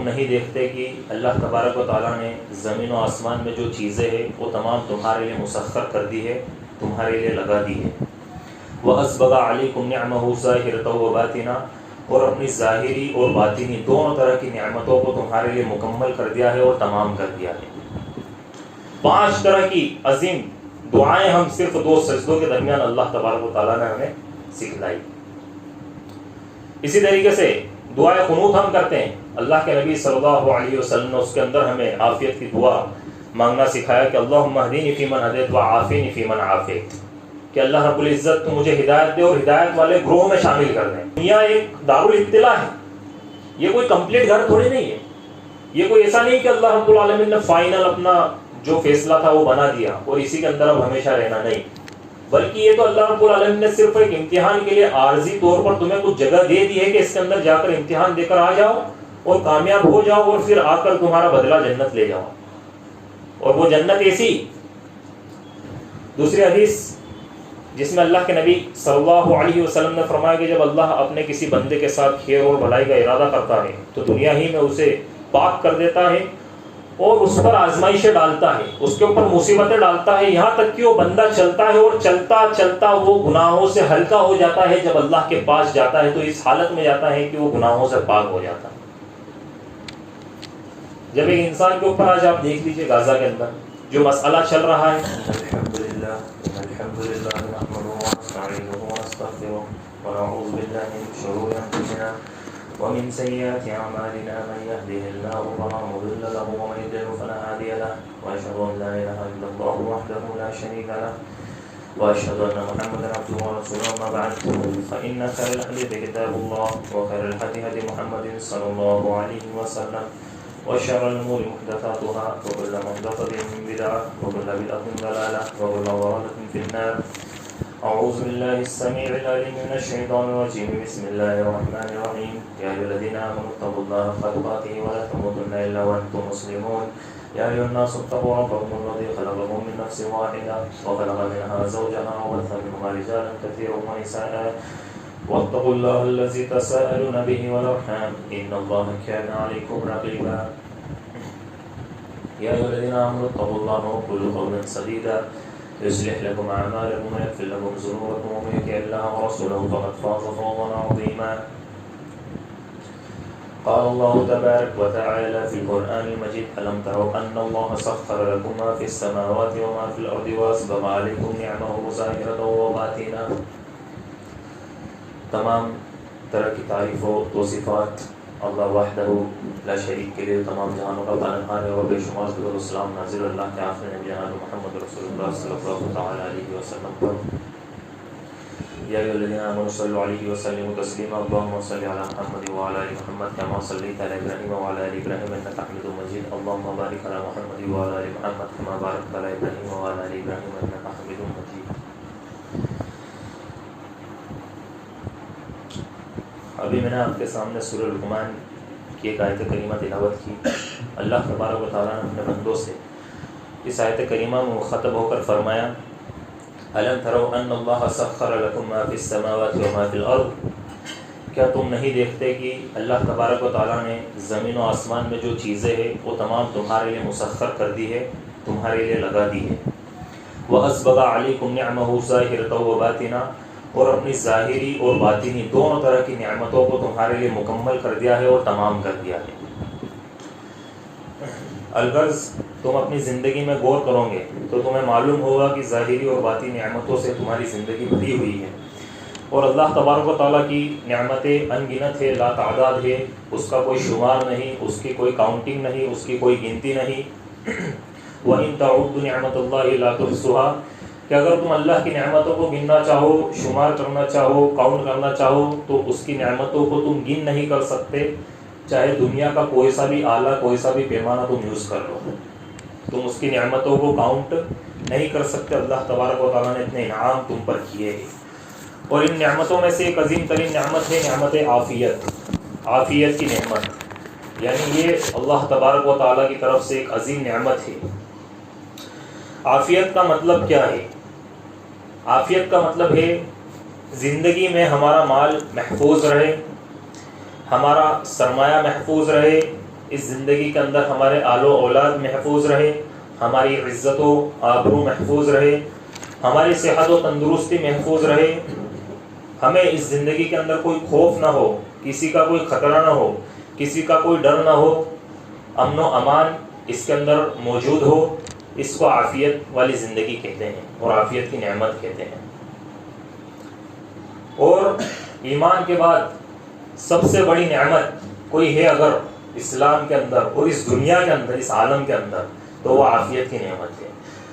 نہیں دیکھتے کہ اللہ تبارک و تعالیٰ نے زمین و آسمان میں جو چیزیں ہیں وہ تمام تمہارے لیے مسخر کر دی ہے، تمہارے لیے لگا دی ہے۔ وَأَسْبَغَ عَلَيْكُمْ نِعْمَهُ ظَاهِرَةً وَبَاطِنَةً، اور اپنی ظاہری اور باطنی دونوں طرح کی نعمتوں کو تمہارے لیے مکمل کر دیا ہے اور تمام کر دیا ہے۔ 5 طرح کی عظیم دعائیں ہم صرف 2 سجدوں کے درمیان اللہ تبارک و تعالیٰ نے ہمیں سکھلائی۔ اسی طریقے سے دعائے قنوت ہم کرتے ہیں، اللہ کے نبی صلی اللہ علیہ وسلم نے اس کے اندر ہمیں عافیت کی دعا مانگنا سکھایا کہ اللہم اہدینی فیمن ہدیت وعافینی فیمن عافیت، کہ اللہ رب العزت تو مجھے ہدایت دے اور ہدایت والے گروہ میں شامل کر دیں۔ دنیا ایک دارالابتلاء ہے، یہ کوئی کمپلیٹ گھر تھوڑی نہیں ہے، یہ کوئی ایسا نہیں کہ اللہ رب العالمین نے فائنل اپنا جو فیصلہ تھا وہ بنا دیا اور اسی کے اندر اب ہمیشہ رہنا، نہیں، بلکہ یہ تو اللہ رب العالمین نے صرف ایک امتحان کے لیے عارضی طور پر تمہیں کچھ جگہ دے دی ہے کہ اس کے اندر جا کر امتحان دے کر آ جاؤ اور کامیاب ہو جاؤ اور پھر آ کر تمہارا بدلہ جنت لے جاؤ، اور وہ جنت ایسی۔ دوسری حدیث جس میں اللہ کے نبی صلی اللہ علیہ وسلم نے فرمایا کہ جب اللہ اپنے کسی بندے کے ساتھ خیر اور بھلائی کا ارادہ کرتا ہے تو دنیا ہی میں اسے پاک کر دیتا ہے اور اس پر آزمائشیں ڈالتا ہے، اس کے اوپر مصیبتیں ڈالتا ہے، یہاں تک کہ وہ بندہ چلتا ہے اور چلتا چلتا وہ گناہوں سے ہلکا ہو جاتا ہے۔ جب اللہ کے پاس جاتا ہے تو اس حالت میں جاتا ہے کہ وہ گناہوں سے پاک ہو جاتا ہے۔ جب ایک انسان کے اوپر آج آپ دیکھ لیجئے غزہ کے اندر جو مسئلہ چل رہا ہے، الحمدللہ نحمدہ ونستعینہ ونستغفرہ ونعوذ باللہ من شرور انفسنا ومن سیئات اعمالنا من يهده الله فلا مضل له ومن يضلل فلا هادي له واشهد ان لا اله الا الله وحده لا شريك له واشهد ان محمدا عبده ورسوله اما بعد فان خير الحديث كتاب الله وخير الهدي هدي محمد صلى الله عليه وسلم وشر الامور محدثاتها وكل محدثة بدعة وكل بدعة ضلالة وكل ضلالة في النار۔ أعوذ بالله السميع العليم من الشيطان الرجيم، بسم الله الرحمن الرحيم، يا أيها الذين آمنوا اتقوا الله حق تقاته ولا تموتن إلا وأنتم مسلمون، يا أيها الناس اتقوا ربكم الذي خلقكم من نفس واحدة وخلق منها زوجها وبث منهما رجالا كثيرا ونساء واتقوا الله الذي تساءلون به والأرحام إن الله كان عليكم رقيبا، يا أيها الذين آمنوا اتقوا الله وقولوا قولا سديدا يصلح لكم أعمالكم ويغفر لكم ذنوبكم ومن يطع الله ورسوله فقد فاز فوزا عظيما۔ قال الله تبارك وتعالى في القرآن المجيد ألم تروا أن الله سخر لكم ما في السماوات وما في الأرض وأسبغ عليكم نعمه ظاهرة وباطنة۔ تمام طرح کی تعریف و توصیفات اللہ وحدہ لا شریک کے لیے، تمام جہانوں کا پالنہار ہے، اور بے شمار درود و سلام نازل اللہ کے آخری نبی جناب محمد رسول اللہ صلی اللہ تعالی علیہ وسلم پر۔ یا ایھا الذین آمنوا صلوا علیہ وسلموا تسلیما، اللهم صل علی محمد وعلی آل محمد کما صلیت علی ابراہیم وعلی آل ابراہیم انک حمید مجید، اللهم بارک علی محمد وعلی آل محمد کما بارکت علی ابراہیم وعلی آل ابراہیم انک حمید مجید۔ ابھی میں نے آپ کے سامنے سورہ لقمان کی ایک آیت کریمہ تلاوت کی۔ اللہ تبارک و تعالیٰ نے اپنے بندوں سے اس آیت کریمہ میں مخاطب ہو کر فرمایا أَلَمْ تَرَوْا أَنَّ اللَّهَ سَخَّرَ لَكُم مَّا فِي السَّمَاوَاتِ وَمَا فِي الْأَرْضِ، کیا تم نہیں دیکھتے کہ اللہ تبارک و تعالیٰ نے زمین و آسمان میں جو چیزیں ہیں وہ تمام تمہارے لیے مسخر کر دی ہے، تمہارے لیے لگا دی ہے۔ وَأَسْبَغَ عَلَيْكُمْ نِعْمَهُ ظَاهِرَةً وَبَاطِنَةً، اور اپنی ظاہری اور باطنی دونوں طرح کی نعمتوں کو تمہارے لیے مکمل کر دیا ہے اور تمام کر دیا ہے۔ الغرض تم اپنی زندگی میں غور کرو گے تو تمہیں معلوم ہوگا کہ ظاہری اور باطنی نعمتوں سے تمہاری زندگی بھری ہوئی ہے، اور اللہ تبارک و تعالیٰ کی نعمتیں ان گنت ہے، لا تعداد ہے، اس کا کوئی شمار نہیں، اس کی کوئی کاؤنٹنگ نہیں، اس کی کوئی گنتی نہیں۔ وَإِن تَعُدُّوا نِعْمَةَ اللَّهِ لَا تُحْصُوهَا، کہ اگر تم اللہ کی نعمتوں کو گننا چاہو، شمار کرنا چاہو، کاؤنٹ کرنا چاہو تو اس کی نعمتوں کو تم گن نہیں کر سکتے، چاہے دنیا کا کوئی سا بھی آلہ، کوئی سا بھی پیمانہ تم یوز کر لو، تم اس کی نعمتوں کو کاؤنٹ نہیں کر سکتے۔ اللہ تبارک و تعالیٰ نے اتنے انعام تم پر کیے ہیں، اور ان نعمتوں میں سے ایک عظیم ترین نعمت ہے نعمت عافیت، عافیت کی نعمت، یعنی یہ اللہ تبارک و تعالیٰ کی طرف سے ایک عظیم نعمت ہے۔ عافیت کا مطلب کیا ہے؟ عافیت کا مطلب ہے زندگی میں ہمارا مال محفوظ رہے، ہمارا سرمایہ محفوظ رہے، اس زندگی کے اندر ہمارے آل و اولاد محفوظ رہے، ہماری عزت و آبرو محفوظ رہے، ہماری صحت و تندرستی محفوظ رہے، ہمیں اس زندگی کے اندر کوئی خوف نہ ہو، کسی کا کوئی خطرہ نہ ہو، کسی کا کوئی ڈر نہ ہو، امن و امان اس کے اندر موجود ہو، اس کو عافیت والی زندگی کہتے ہیں اور عافیت کی نعمت کہتے ہیں۔ اور ایمان کے بعد سب سے بڑی نعمت کوئی ہے اگر اسلام کے اندر اور اس دنیا کے اندر، اس عالم کے اندر، تو وہ عافیت کی نعمت ہے۔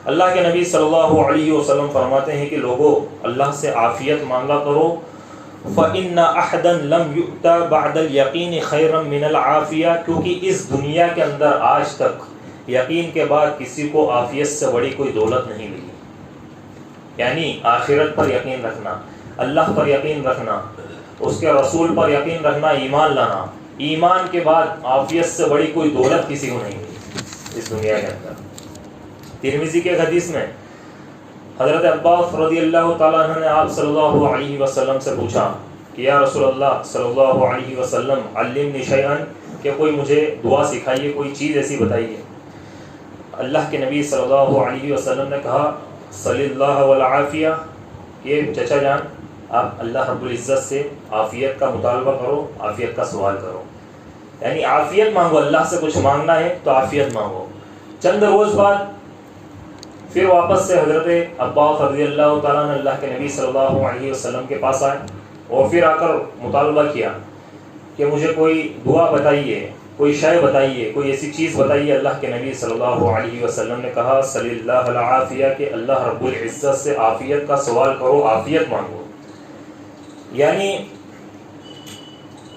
اللہ کے نبی صلی اللہ علیہ وسلم فرماتے ہیں کہ لوگوں، اللہ سے عافیت مانگا کرو، فَإِنَّ أَحَدًا لَمْ يُؤْتَ بَعْدَ الْيَقِينِ خَيْرًا مِنَ الْعَافِيَةِ، کیونکہ اس دنیا کے اندر آج تک یقین کے بعد کسی کو عافیت سے بڑی کوئی دولت نہیں ملی۔ یعنی آخرت پر یقین رکھنا، اللہ پر یقین رکھنا، اس کے رسول پر یقین رکھنا، ایمان لانا، ایمان کے بعد عافیت سے بڑی کوئی دولت کسی کو نہیں ملی اس دنیا کے اندر۔ ترمذی کے حدیث میں حضرت عباس رضی اللہ تعالیٰ عنہ نے آپ صلی اللہ علیہ وسلم سے پوچھا کہ یا رسول اللہ صلی اللہ علیہ وسلم علمنی شیئا، کہ کوئی مجھے دعا سکھائیے، کوئی چیز ایسی بتائیے۔ اللہ کے نبی صلی اللہ علیہ وسلم نے کہا صلی اللہ والعافیہ، کہ چچا جان آپ اللہ رب العزت سے عافیت کا مطالبہ کرو، عافیت کا سوال کرو، یعنی عافیت مانگو، اللہ سے کچھ مانگنا ہے تو عافیت مانگو۔ چند روز بعد پھر واپس سے حضرت عباس رضی اللہ تعالیٰ نے اللہ کے نبی صلی اللہ علیہ وسلم کے پاس آئے اور پھر آ کر مطالبہ کیا کہ مجھے کوئی دعا بتائیے، کوئی شے بتائیے، کوئی ایسی چیز بتائیے۔ اللہ کے نبی صلی اللہ علیہ وسلم نے کہا صلی اللہ العافیہ، کہ اللہ رب العزت سے عافیت کا سوال کرو، عافیت مانگو۔ یعنی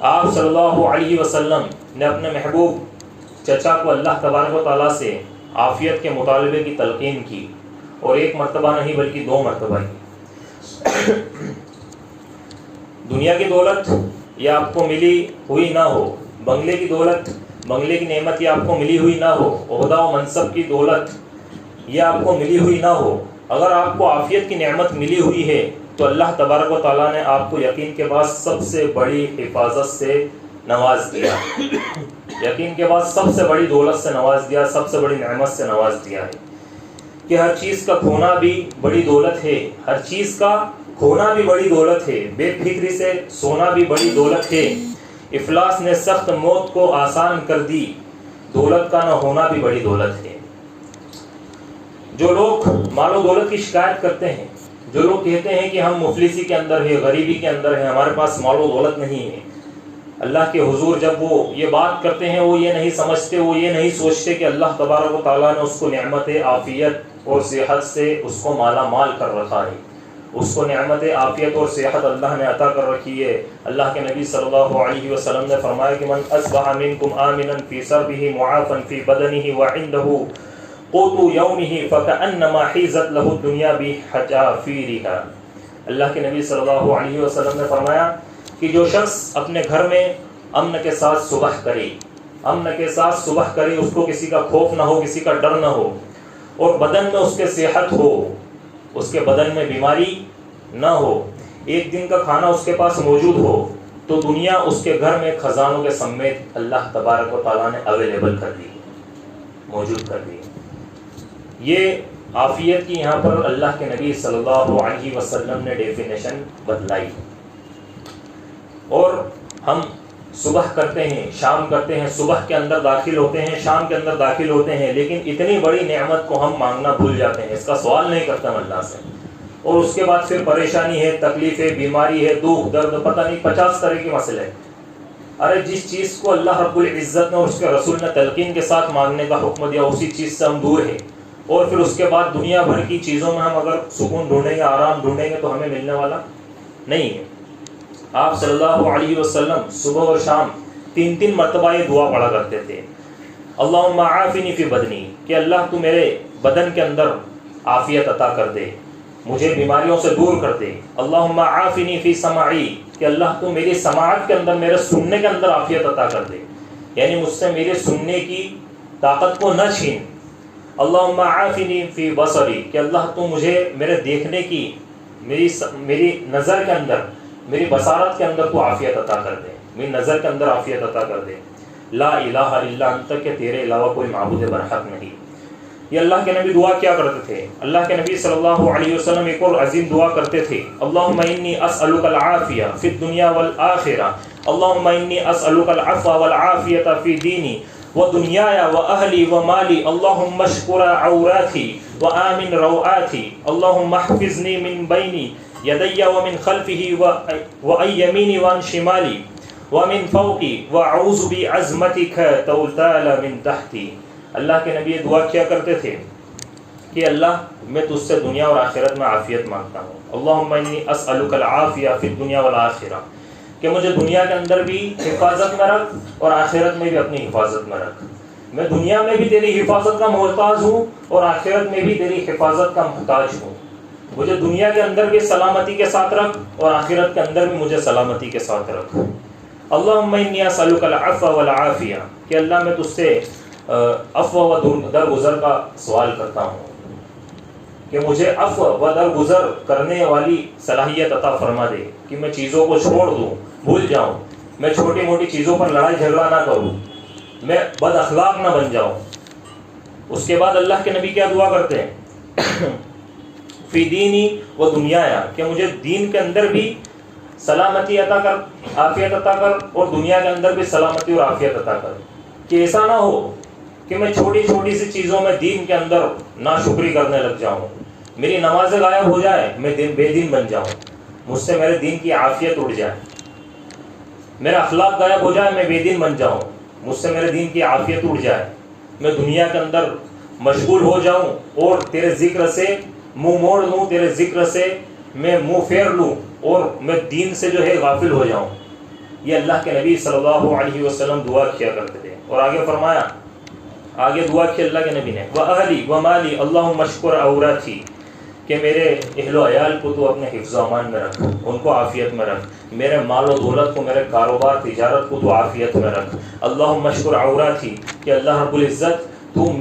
آپ صلی اللہ علیہ وسلم نے اپنے محبوب چچا کو اللہ تبارک و تعالیٰ سے عافیت کے مطالبے کی تلقین کی، اور ایک مرتبہ نہیں بلکہ 2 مرتبہ کی۔ دنیا کی دولت یہ آپ کو ملی ہوئی نہ ہو، بنگلے کی دولت، بنگلے کی نعمت یہ آپ کو ملی ہوئی نہ ہو، عہدہ و منصب کی دولت یہ آپ کو ملی ہوئی نہ ہو، اگر آپ کو عافیت کی نعمت ملی ہوئی ہے تو اللہ تبارک و تعالیٰ نے آپ کو یقین کے بعد سب سے بڑی حفاظت سے نواز دیا، یقین کے بعد سب سے بڑی دولت سے نواز دیا، سب سے بڑی نعمت سے نواز دیا ہے کہ ہر چیز کا کھونا بھی بڑی دولت ہے، ہر چیز کا کھونا بھی بڑی دولت ہے، بے فکری سے سونا بھی بڑی دولت ہے، افلاس نے سخت موت کو آسان کر دی، دولت کا نہ ہونا بھی بڑی دولت ہے۔ جو لوگ مال و دولت کی شکایت کرتے ہیں، جو لوگ کہتے ہیں کہ ہم مفلسی کے اندر ہیں، غریبی کے اندر ہیں، ہمارے پاس مال و دولت نہیں ہے، اللہ کے حضور جب وہ یہ بات کرتے ہیں، وہ یہ نہیں سمجھتے، وہ یہ نہیں سوچتے کہ اللہ تبارک و تعالیٰ نے اس کو نعمت عافیت اور صحت سے اس کو مالا مال کر رکھا ہے، اس کو نعمت عافیت اور صحت اللہ نے عطا کر رکھی ہے۔ اللہ کے نبی صلی اللہ علیہ وسلم نے فرمایا کہ من اصبح منکم آمنا فی سربہ معافا فی بدنہ وعندہ قوت یومہ فکأنما حیزت لہ الدنیا بحذافیرہا۔ اللہ کے نبی صلی اللہ علیہ وسلم نے فرمایا کہ جو شخص اپنے گھر میں امن کے ساتھ صبح کرے، امن کے ساتھ صبح کرے، اس کو کسی کا خوف نہ ہو، کسی کا ڈر نہ ہو، اور بدن میں اس کے صحت ہو، اس کے بدن میں بیماری نہ ہو، ایک دن کا کھانا اس کے پاس موجود ہو، تو دنیا اس کے گھر میں خزانوں کے سمیت اللہ تبارک و تعالیٰ نے اویلیبل کر دی، موجود کر دی۔ یہ عافیت کی یہاں پر اللہ کے نبی صلی اللہ علیہ وسلم نے ڈیفینیشن بتلائی۔ اور ہم صبح کرتے ہیں، شام کرتے ہیں، صبح کے اندر داخل ہوتے ہیں، شام کے اندر داخل ہوتے ہیں، لیکن اتنی بڑی نعمت کو ہم مانگنا بھول جاتے ہیں، اس کا سوال نہیں کرتے ہم اللہ سے، اور اس کے بعد پھر پریشانی ہے، تکلیف ہے، بیماری ہے، دکھ درد، پتہ نہیں 50 طرح کے مسئلے ہیں۔ ارے جس چیز کو اللہ رب العزت نے اور اس کے رسول نے تلقین کے ساتھ مانگنے کا حکم دیا، اسی چیز سے ہم دور ہیں، اور پھر اس کے بعد دنیا بھر کی چیزوں میں ہم اگر سکون ڈھونڈیں گے، آرام ڈھونڈیں گے، تو ہمیں ملنے والا نہیں ہے۔ آپ صلی اللہ علیہ وسلم صبح اور شام 3 مرتبہ یہ دعا پڑھا کرتے تھے، اللہم عافنی فی بدنی، کہ اللہ تو میرے بدن کے اندر عافیت عطا کر دے، مجھے بیماریوں سے دور کر دے، اللہم عافنی فی سمعی، کہ اللہ تو میری سماعت کے اندر، میرے سننے کے اندر عافیت عطا کر دے، یعنی مجھ سے میرے سننے کی طاقت کو نہ چھین، اللہم عافنی فی بصری، کہ اللہ تو مجھے میرے دیکھنے کی، میری نظر کے اندر، میری بصارت کے اندر تو عافیت عطا کر دے، میری نظر کے اندر عافیت عطا کر دے، لا الہ الا انت کہ تیرے علاوہ کوئی معبود برحق نہیں۔ یہ اللہ کے نبی دعا کیا کرتے تھے؟ اللہ کے نبی صلی اللہ علیہ وسلم ایک اور عظیم دعا کرتے تھے، اللہم انی اسألک العافیہ فی الدنیا والآخرہ، اللہم انی اسألک العفو والعافیہ فی دینی ودنیایا واہلی ومالی، اللہم اشکر عوراتی وآمن روآتی، اللہم احفظنی من بینی یدی ومن خلفہ وعن یمینی وعن شمالی ومن فوقی واعوذ بعظمتک توتال من تحتی۔ اللہ کے نبی یہ دعا کیا کرتے تھے کہ اللہ میں تجھ سے دنیا اور آخرت میں عافیت مانگتا ہوں، اللہم انی اسألک العافیہ فی الدنیا والآخرہ، کہ مجھے دنیا کے اندر بھی حفاظت میں رکھ اور آخرت میں بھی اپنی حفاظت میں رکھ۔ میں دنیا میں بھی تیری حفاظت کا محتاج ہوں اور آخرت میں بھی تیری حفاظت کا محتاج ہوں۔ مجھے دنیا کے اندر بھی سلامتی کے ساتھ رکھ اور آخرت کے اندر بھی مجھے سلامتی کے ساتھ رکھ۔ اللہم انی اسألک العفو والعافیہ، کہ اللہ میں تجھ سے عفو و درگزر کا سوال کرتا ہوں کہ مجھے عفو و درگزر کرنے والی صلاحیت عطا فرما دے، کہ میں چیزوں کو چھوڑ دوں، بھول جاؤں، میں چھوٹی موٹی چیزوں پر لڑائی جھگڑا نہ کروں، میں بد اخلاق نہ بن جاؤں۔ اس کے بعد اللہ کے نبی کیا دعا کرتے ہیں؟ فی دینی و دنیایا، کہ مجھے دین کے اندر بھی سلامتی عطا کر، عافیت عطا کر، اور دنیا کے اندر بھی سلامتی اور عافیت عطا کر، کہ ایسا نہ ہو کہ میں چھوٹی چھوٹی سی چیزوں میں دین کے اندر ناشکری کرنے لگ جاؤں، میری نمازیں غائب ہو جائے، میں بے دین بن جاؤں، مجھ سے میرے دین کی عافیت اڑ جائے، میرا اخلاق غائب ہو جائے، میں بے دین بن جاؤں، مجھ سے میرے دین کی عافیت اڑ جائے، میں دنیا کے اندر مشغول ہو جاؤں اور تیرے ذکر سے منہ موڑ لوں، تیرے ذکر سے میں منہ پھیر لوں اور میں دین سے جو ہے غافل ہو جاؤں۔ یہ اللہ کے نبی صلی اللہ علیہ وسلم دعا کیا کرتے تھے۔ اور آگے فرمایا، آگے دعا کی اللہ کے نبی نے، وَأَهْلِي وَمَالِي اللہم اشکر عوراتی، کہ میرے اہل و عیال کو تو اپنے حفظ و امان میں رکھ، ان کو عافیت میں رکھ، میرے مال و دولت کو، میرے کاروبار تجارت کو تو عافیت میں رکھ۔ اللہم اشکر عوراتی، کہ اللہ رب العزت تو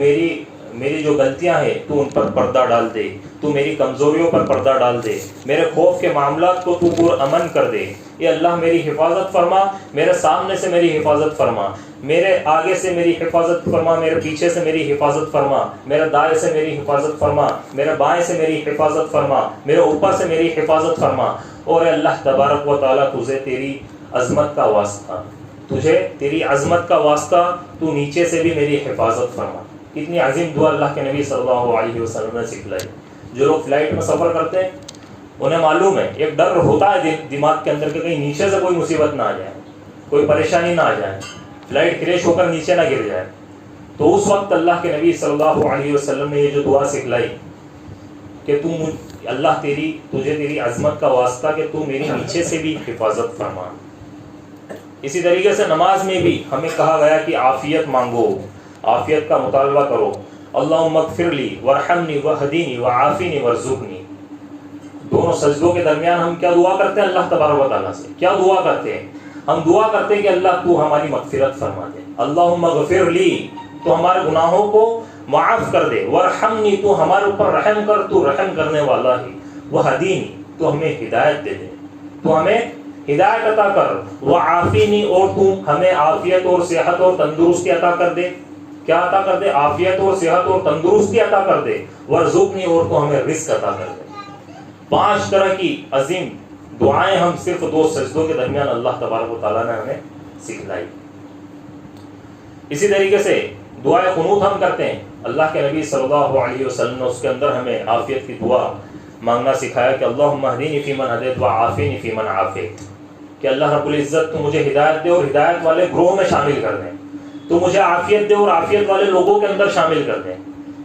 میری جو غلطیاں ہیں تو ان پر پردہ ڈال دے، تو میری کمزوریوں پر پردہ ڈال دے، میرے خوف کے معاملات کو تو پر امن کر دے۔ یہ اللہ میری حفاظت فرما، میرے سامنے سے میری حفاظت فرما، میرے آگے سے میری حفاظت فرما، میرے پیچھے سے میری حفاظت فرما، میرے دائیں سے میری حفاظت فرما، میرے بائیں سے میری حفاظت فرما، میرے اوپر سے میری حفاظت فرما۔ اور اے اللہ تبارک و تعالیٰ، تجھے تیری عظمت کا واسطہ، تجھے تیری عظمت کا واسطہ، تو نیچے سے بھی میری حفاظت فرما۔ کتنی عظیم دعا اللہ کے نبی صلی اللہ علیہ وسلم نے سکھلائی۔ جو لوگ فلائٹ میں سفر کرتے ہیں انہیں معلوم ہے، ایک ڈر ہوتا ہے دماغ کے اندر کہ کہیں نیچے سے کوئی مصیبت نہ آ جائے، کوئی پریشانی نہ آ جائے، فلائٹ کریش ہو کر نیچے نہ گر جائے۔ تو اس وقت اللہ کے نبی صلی اللہ علیہ وسلم نے یہ جو دعا سکھلائی کہ اللہ تجھے تیری عظمت کا واسطہ کہ تو میری نیچے سے بھی حفاظت فرما۔ اسی طریقے سے نماز میں بھی ہمیں کہا گیا کہ عافیت مانگو، عافیت کا مطالبہ کرو۔ اللہم اغفر لی وارحمنی وہدینی وعافینی وارزقنی۔ دونوں سجدوں کے درمیان ہم کیا دعا کرتے ہیں اللہ تبارک و تعالیٰ سے؟ کیا دعا کرتے ہیں؟ ہم دعا کرتے ہیں کہ اللہ تو ہماری مغفرت فرما دے، اللہم اغفر لی، تو ہمارے گناہوں کو معاف کر دے، وارحمنی، تو ہمارے اوپر رحم کر، تو رحم کرنے والا ہی، وہدینی، تو ہمیں ہدایت دے دے، تو ہمیں ہدایت عطا کر، وعافینی، اور تو ہمیں عافیت اور صحت اور تندرستی عطا کر دے۔ کیا عطا کر دے؟ عافیت اور صحت اور تندرستی عطا کر دے، وارزقنی، اور تو ہمیں رزق عطا کر دے۔ 5 طرح کی عظیم دعائیں ہم صرف 2 سجدوں کے درمیان اللہ تبارک و تعالیٰ نے ہمیں سکھلائی۔ اسی طریقے سے دعائے قنوت ہم کرتے ہیں، اللہ کے نبی صلی اللہ علیہ وسلم نے اس کے اندر ہمیں عافیت کی دعا مانگنا سکھایا کہ اللہم اہدینی فیمن ہدیت وعافینی فیمن عافیت، کہ اللہ رب العزت تو مجھے ہدایت دے اور ہدایت والے گروہ میں شامل کر دیں، تو مجھے عافیت دے اور عافیت والے لوگوں کے اندر شامل کر دیں،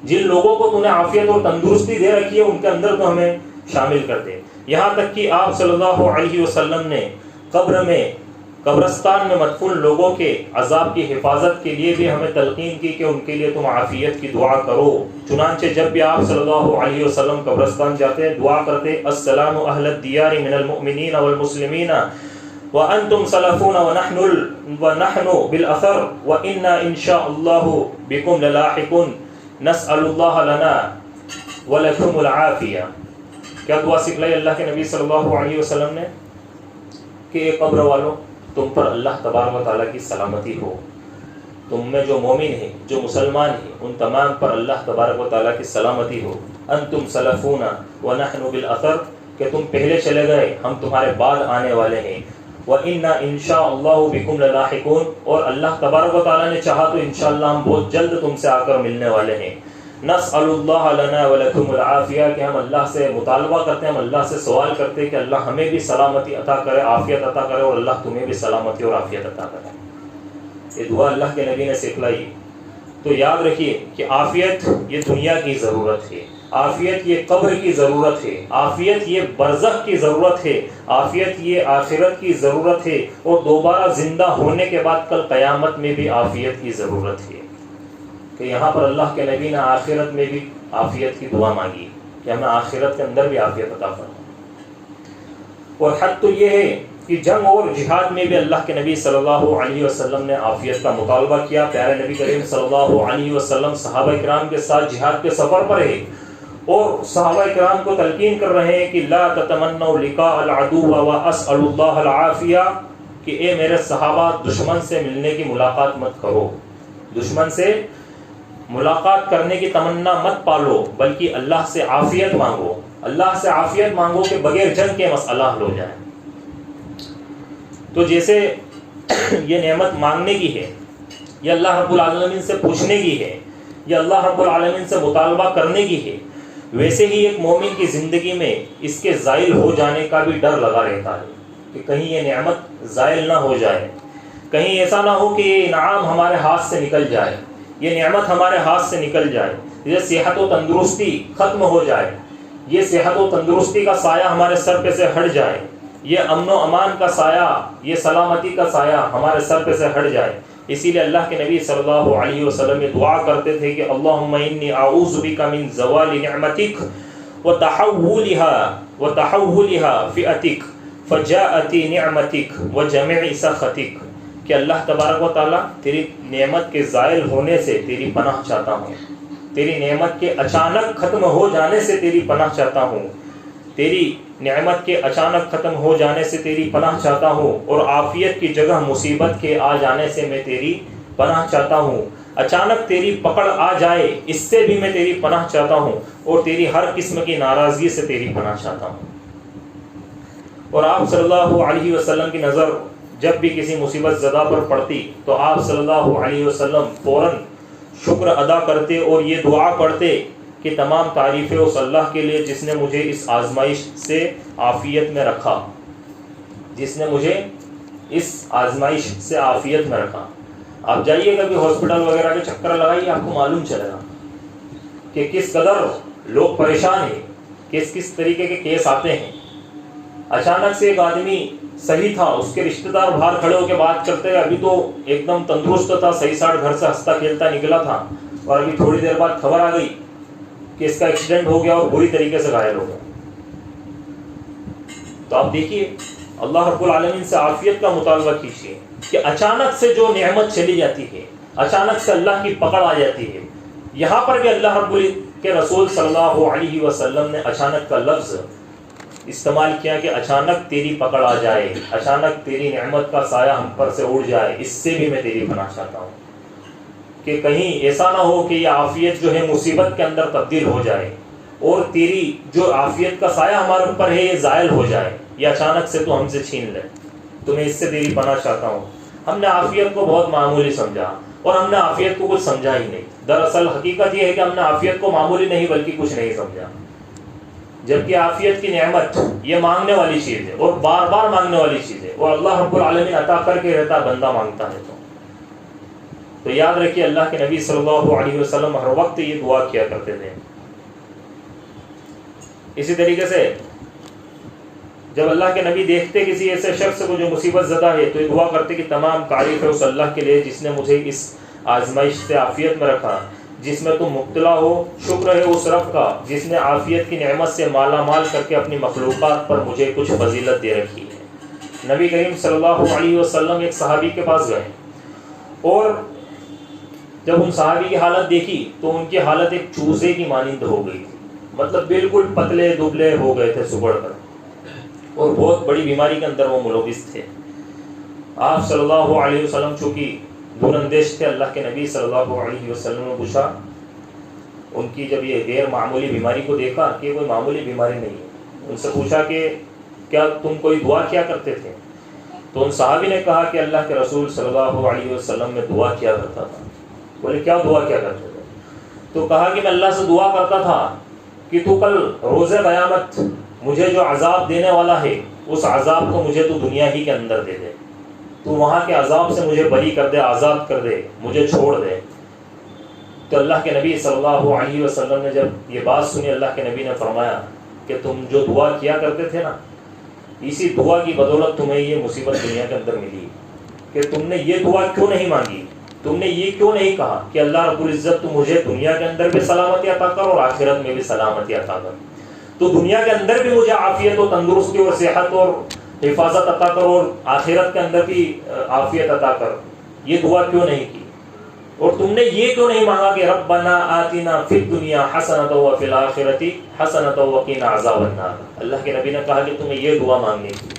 جن لوگوں کو تو نے عافیت اور تندرستی دے رکھی ہے ان کے اندر تو ہمیں شامل کر دے۔ یہاں تک کہ آپ صلی اللہ علیہ وسلم نے قبرستان میں مدفون لوگوں کے عذاب کی حفاظت کے لیے بھی ہمیں تلقین کی کہ ان کے لیے تم عافیت کی دعا کرو۔ چنانچہ جب بھی آپ صلی اللہ علیہ وسلم قبرستان جاتے دعا کرتے، السلام اہل الدیار من المؤمنین والمسلمین وانتم سلفون ونحن بالاثر وانا ان شاء اللہ بكم للاحقون نسأل اللہ لنا ولکم العافیہ۔ کیا دعا سکھلائی اللہ کے نبی صلی اللہ علیہ وسلم نے کہ اے قبر والوں، تم پر اللہ تبارک و تعالیٰ کی سلامتی ہو، تم میں جو مومن ہیں، جو مسلمان ہیں، ان تمام پر اللہ تبارک و تعالیٰ کی سلامتی ہو۔ انتم سلفون ونحن بالاثر، کہ تم پہلے چلے گئے، ہم تمہارے بعد آنے والے ہیں۔ وَإِنَّا إِن شَاءَ اللَّهُ بِكُمْ لَلَاحِقُونَ، اور اللہ تبارک و تعالیٰ نے چاہا تو انشاءاللہ ہم بہت جلد تم سے آ کر ملنے والے ہیں۔ نسأل اللہ لنا ولکم العافیہ، کہ ہم اللہ سے مطالبہ کرتے ہیں، ہم اللہ سے سوال کرتے ہیں کہ اللہ ہمیں بھی سلامتی عطا کرے، عافیت عطا کرے، اور اللہ تمہیں بھی سلامتی اور عافیت عطا کرے۔ یہ دعا اللہ کے نبی نے سکھلائی۔ تو یاد رکھیے کہ عافیت یہ دنیا کی ضرورت ہے، عافیت یہ قبر کی ضرورت ہے، عافیت یہ برزخ کی ضرورت ہے، عافیت یہ آخرت کی ضرورت ہے، اور دوبارہ زندہ ہونے کے بعد کل قیامت میں بھی عافیت کی ضرورت ہے۔ کہ یہاں پر اللہ کے نبی نے آخرت میں بھی عافیت کی دعا مانگی کہ ہمیں آخرت کے اندر بھی عافیت عطا فرما۔ اور حد تو یہ ہے کہ جنگ اور جہاد میں بھی اللہ کے نبی صلی اللہ علیہ وسلم نے عافیت کا مطالبہ کیا۔ پیارے نبی کریم صلی اللہ علیہ وسلم صحابہ کرام کے ساتھ جہاد کے سفر پر ہے، اور صحابہ کرام کو تلقین کر رہے ہیں کہ لا تتمنوا لقاء العدو واسأل اللہ العافیہ، کہ اے میرے صحابہ دشمن سے ملنے کی ملاقات مت کرو، دشمن سے ملاقات کرنے کی تمنا مت پالو، بلکہ اللہ سے عافیت مانگو، اللہ سے عافیت مانگو کہ بغیر جنگ کے مسئلہ حل ہو جائے۔ تو جیسے یہ نعمت مانگنے کی ہے، یہ اللہ رب العالمین سے پوچھنے کی ہے، یہ اللہ رب العالمین سے مطالبہ کرنے کی ہے، ویسے ہی ایک مومن کی زندگی میں اس کے زائل ہو جانے کا بھی ڈر لگا رہتا ہے کہ کہیں یہ نعمت زائل نہ ہو جائے، کہیں ایسا نہ ہو کہ یہ انعام ہمارے ہاتھ سے نکل جائے، یہ نعمت ہمارے ہاتھ سے نکل جائے، یہ صحت و تندرستی ختم ہو جائے، یہ صحت و تندرستی کا سایہ ہمارے سر پہ سے ہٹ جائے، یہ امن و امان کا سایہ، یہ سلامتی کا سایہ ہمارے سر پہ سے ہٹ جائے۔ اسی لیے اللہ کے نبی صلی اللہ علیہ وسلم یہ دعا کرتے تھے کہ اللہم انی اعوذ بک من زوال نعمتک وتحولها فئتک فجاءتی نعمتک وجمع سخطک، کہ اللہ تبارک و تعالیٰ تیری نعمت کے زائل ہونے سے تیری پناہ چاہتا ہوں، تیری نعمت کے اچانک ختم ہو جانے سے تیری پناہ چاہتا ہوں، تیری نعمت کے اچانک ختم ہو جانے سے تیری پناہ چاہتا ہوں، اور عافیت کی جگہ مصیبت کے آ جانے سے میں تیری پناہ چاہتا ہوں، اچانک تیری پکڑ آ جائے اس سے بھی میں تیری پناہ چاہتا ہوں، اور تیری ہر قسم کی ناراضگی سے تیری پناہ چاہتا ہوں۔ اور آپ صلی اللہ علیہ وسلم کی نظر جب بھی کسی مصیبت زدہ پر پڑتی تو آپ صلی اللہ علیہ وسلم فوراً شکر ادا کرتے اور یہ دعا پڑھتے کہ تمام تعریفیں اس اللہ کے لیے جس نے مجھے اس آزمائش سے عافیت میں رکھا، جس نے مجھے اس آزمائش سے عافیت میں رکھا۔ آپ جائیے کبھی ہاسپٹل وغیرہ کے چکر لگائیے، آپ کو معلوم چلے گا کہ کس قدر لوگ پریشان ہیں، کس طریقے کے کیس آتے ہیں۔ اچانک سے ایک آدمی صحیح تھا، اس کے رشتہ دار باہر کھڑے ہو کے بات کرتے ہیں، ابھی تو ایک دم تندرست تھا، صحیح ساٹھ گھر سے ہنستا کھیلتا نکلا تھا، اور ابھی تھوڑی دیر بعد خبر آ گئی کہ اس کا ایکسیڈنٹ ہو گیا اور بری طریقے سے گھائل ہو گیا۔ تو آپ دیکھیے اللہ رب العالمین سے عافیت کا مطالبہ کیجیے کہ اچانک سے جو نعمت چلی جاتی ہے، اچانک سے اللہ کی پکڑ آ جاتی ہے۔ یہاں پر بھی اللہ رب کے رسول صلی اللہ علیہ وسلم نے اچانک کا لفظ استعمال کیا کہ اچانک تیری پکڑ آ جائے، اچانک تیری نعمت کا سایہ ہم پر سے اڑ جائے، اس سے بھی میں تیری پناہ چاہتا ہوں کہ کہیں ایسا نہ ہو کہ یہ عافیت جو ہے مصیبت کے اندر تبدیل ہو جائے، اور تیری جو عافیت کا سایہ ہمارے اوپر ہے یہ زائل ہو جائے، یہ اچانک سے تو ہم سے چھین لے، تو میں اس سے تیری پناہ چاہتا ہوں۔ ہم نے عافیت کو بہت معمولی سمجھا، اور ہم نے عافیت کو کچھ سمجھا ہی نہیں۔ دراصل حقیقت یہ ہے کہ ہم نے عافیت کو معمولی نہیں بلکہ کچھ نہیں سمجھا، جبکہ عافیت کی نعمت یہ مانگنے والی چیز ہے، اور بار بار مانگنے والی چیز ہے، اور اللہ رب العالمین عطا کر کے رہتا، بندہ مانگتا ہے تو یاد رکھیے اللہ کے نبی صلی اللہ علیہ وسلم ہر وقت یہ دعا کیا کرتے تھے۔ اسی طریقے سے جب اللہ کے نبی دیکھتے کسی ایسے شخص کو جو مصیبت زدہ ہے تو یہ دعا کرتے کہ تمام تعریف ہے اس اللہ کے لیے جس نے مجھے اس آزمائش سے عافیت میں رکھا، جس میں تم مبتلا ہو، شکر ہے اس رب کا جس نے عافیت کی نعمت سے مالا مال کر کے اپنی مخلوقات پر مجھے کچھ فضیلت دے رکھی ہے۔ نبی کریم صلی اللہ علیہ وسلم ایک صحابی کے پاس گئے، اور جب ان صحابی کی حالت دیکھی تو ان کی حالت ایک چوزے کی مانند ہو گئی تھی، مطلب بالکل پتلے دبلے ہو گئے تھے سبڑ کر، اور بہت بڑی بیماری کے اندر وہ ملوث تھے۔ آپ صلی اللہ علیہ وسلم چونکہ دور اندیش تھے. اللہ کے نبی صلی اللہ علیہ وسلم نے پوچھا ان کی جب یہ غیر معمولی بیماری کو دیکھا کہ کوئی معمولی بیماری نہیں ہے, ان سے پوچھا کہ کیا تم کوئی دعا کیا کرتے تھے؟ تو ان صحابی نے کہا کہ اللہ کے رسول صلی اللہ علیہ وسلم میں دعا کیا کرتا تھا. بولے کیا دعا کیا کرتے تھے؟ تو کہا کہ میں اللہ سے دعا کرتا تھا کہ تو کل روز قیامت مجھے جو عذاب دینے والا ہے اس عذاب کو مجھے تو دنیا ہی کے اندر دے دے, تو وہاں کے عذاب سے مجھے بری کر دے, آزاد کر دے, مجھے چھوڑ دے. تو اللہ کے نبی صلی اللہ علیہ وسلم نے جب یہ بات سنی, اللہ کے نبی نے فرمایا کہ تم جو دعا کیا کرتے تھے نا, اسی دعا کی بدولت تمہیں یہ مصیبت دنیا کے اندر ملی کہ تم نے یہ دعا کیوں نہیں مانگی, تم نے یہ کیوں نہیں کہا کہ اللہ رب العزت تو مجھے دنیا کے اندر بھی سلامتی عطا کر اور آخرت میں بھی سلامتی عطا کر, تو دنیا کے اندر بھی مجھے عافیت و تندرستی اور صحت اور حفاظت عطا کر اور آخرت کے اندر بھی عافیت عطا کر. یہ دعا کیوں نہیں کی؟ اور تم نے یہ کیوں نہیں مانگا کہ ربنا آتنا فی الدنیا حسنۃ وفی الآخرۃ حسنۃ وقنا عذاب النار؟ اللہ کے نبی نے کہا کہ تمہیں یہ دعا مانگنی کی